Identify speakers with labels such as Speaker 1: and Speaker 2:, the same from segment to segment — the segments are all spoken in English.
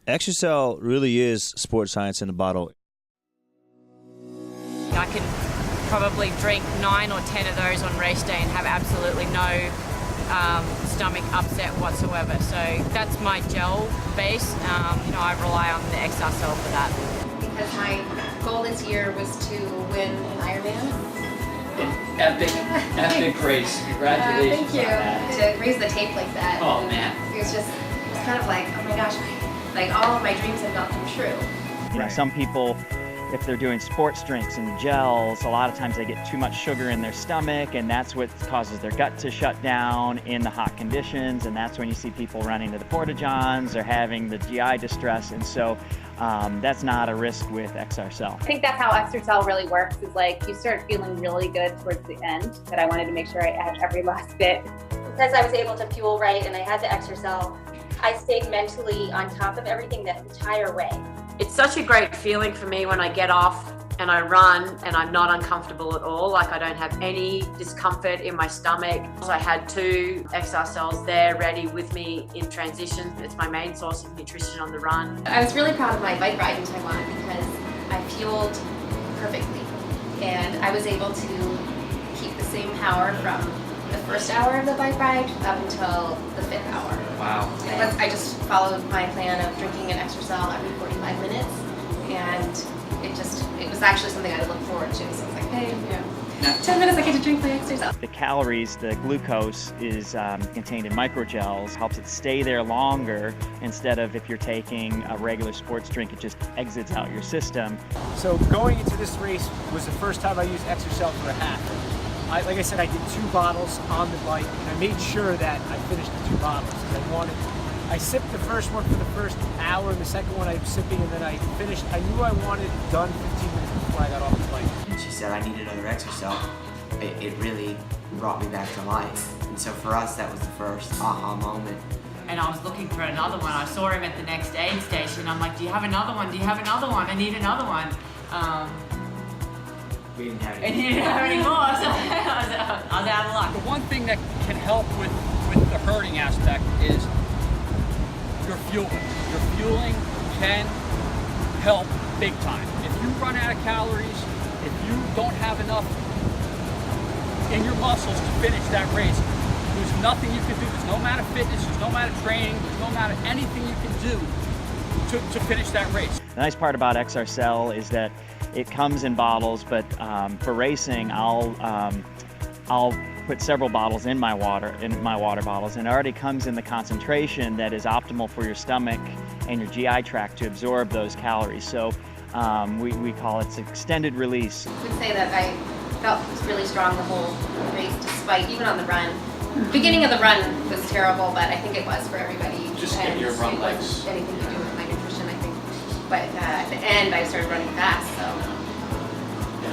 Speaker 1: XRCEL really is sports science in a bottle.
Speaker 2: I can probably drink 9 or 10 of those on race day and have absolutely no stomach upset whatsoever. So that's my gel base. I rely on the XRCEL for that.
Speaker 3: Because my goal this year was to win an Ironman.
Speaker 4: Epic race. Congratulations.
Speaker 3: Thank you.
Speaker 4: On that.
Speaker 3: To raise the tape like that.
Speaker 4: Oh man.
Speaker 3: It was kind of like, oh my gosh, like all of my dreams have not come true.
Speaker 5: You know, some people, if they're doing sports drinks and gels, a lot of times they get too much sugar in their stomach, and that's what causes their gut to shut down in the hot conditions, and that's when you see people running to the porta-johns or having the GI distress, and so that's not a risk with XRCEL.
Speaker 6: I think that's how XRCEL really works, is like you start feeling really good towards the end, but I wanted to make sure I had every last bit.
Speaker 7: Because I was able to fuel right and I had the XRCEL, I stayed mentally on top of everything the entire way.
Speaker 2: It's such a great feeling for me when I get off and I run and I'm not uncomfortable at all. Like I don't have any discomfort in my stomach. I had 2 XRCELs there ready with me in transition. It's my main source of nutrition on the run.
Speaker 3: I was really proud of my bike ride in Taiwan because I fueled perfectly. And I was able to keep the same power from the first hour of the bike ride up until the 5th hour.
Speaker 4: Wow.
Speaker 3: I just followed my plan of drinking an XRCEL every 45 minutes, and it was actually something I look forward to. So I was like, hey, 10 minutes I get to drink my XRCEL.
Speaker 5: The calories, the glucose is contained in microgels, helps it stay there longer instead of if you're taking a regular sports drink, it just exits out your system.
Speaker 8: So going into this race was the first time I used XRCEL for a half. Like I said, I did 2 bottles on the bike, and I made sure that I finished the 2 bottles because I sipped the first one for the first hour, and the second one I was sipping, and then I finished. I knew I wanted it done 15 minutes before I got off the bike.
Speaker 9: And she said I need another XRCEL. It really brought me back to life. And so for us, that was the first aha moment.
Speaker 2: And I was looking for another one. I saw him at the next aid station. I'm like, do you have another one? Do you have another one? I need another one.
Speaker 4: We didn't have any.
Speaker 2: And he didn't have any more, so I was out of luck.
Speaker 10: The one thing that can help with the hurting aspect is your fueling. Your fueling can help big time. If you run out of calories, if you don't have enough in your muscles to finish that race, there's nothing you can do. There's no amount of fitness, there's no amount of training, there's no amount of anything you can do to finish that race.
Speaker 5: The nice part about XRCEL is that it comes in bottles, but for racing, I'll put several bottles in my water bottles, and it already comes in the concentration that is optimal for your stomach and your GI tract to absorb those calories. So we call it extended release.
Speaker 3: I would say that I felt really strong the whole race, despite even on the run. The beginning of the run was terrible, but I think it was for everybody.
Speaker 4: Just get your run legs.
Speaker 3: Anything to do with my nutrition, I think. But at the end, I started running fast, so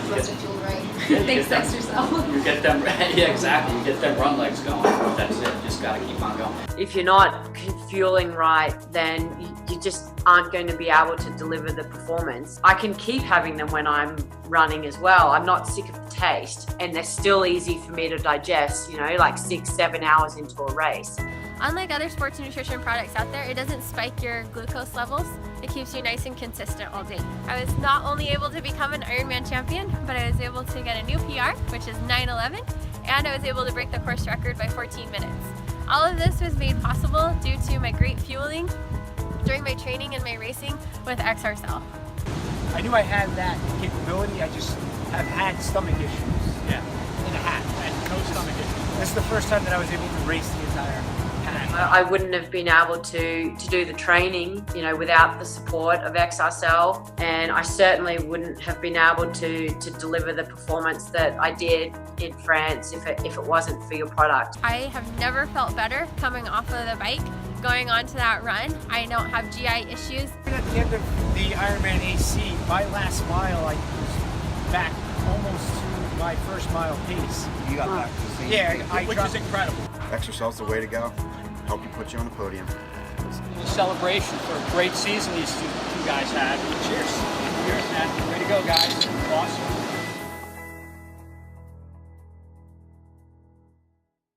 Speaker 3: must have fueled right. Thanks, XRCEL.
Speaker 4: You get them, yeah, exactly. You get them run legs going. That's it. Just gotta keep on going.
Speaker 2: If you're not fueling right, then you just aren't going to be able to deliver the performance. I can keep having them when I'm running as well. I'm not sick of the taste, and they're still easy for me to digest, like 6-7 hours into a race.
Speaker 11: Unlike other sports nutrition products out there, it doesn't spike your glucose levels. It keeps you nice and consistent all day. I was not only able to become an Ironman champion, but I was able to get a new PR, which is 9:11, and I was able to break the course record by 14 minutes. All of this was made possible due to my great fueling during my training and my racing with XRCEL.
Speaker 8: I knew I had that capability, I just have had stomach issues. Yeah. In a half, and no stomach issues. This is the first time that I was able to race the entire half.
Speaker 2: I wouldn't have been able to do the training, without the support of XRCEL, and I certainly wouldn't have been able to deliver the performance that I did in France if it wasn't for your product.
Speaker 11: I have never felt better coming off of the bike, going onto that run. I don't have GI issues.
Speaker 8: At the end of the Ironman AC, my last mile, I was back almost to my first mile pace.
Speaker 12: You got back to the same
Speaker 8: Yeah,
Speaker 10: which is incredible.
Speaker 12: XRCEL's the way to go. Help you put you on the podium.
Speaker 10: A celebration for a great season these two guys had. Cheers. Cheers, man. Way to go, guys. Awesome.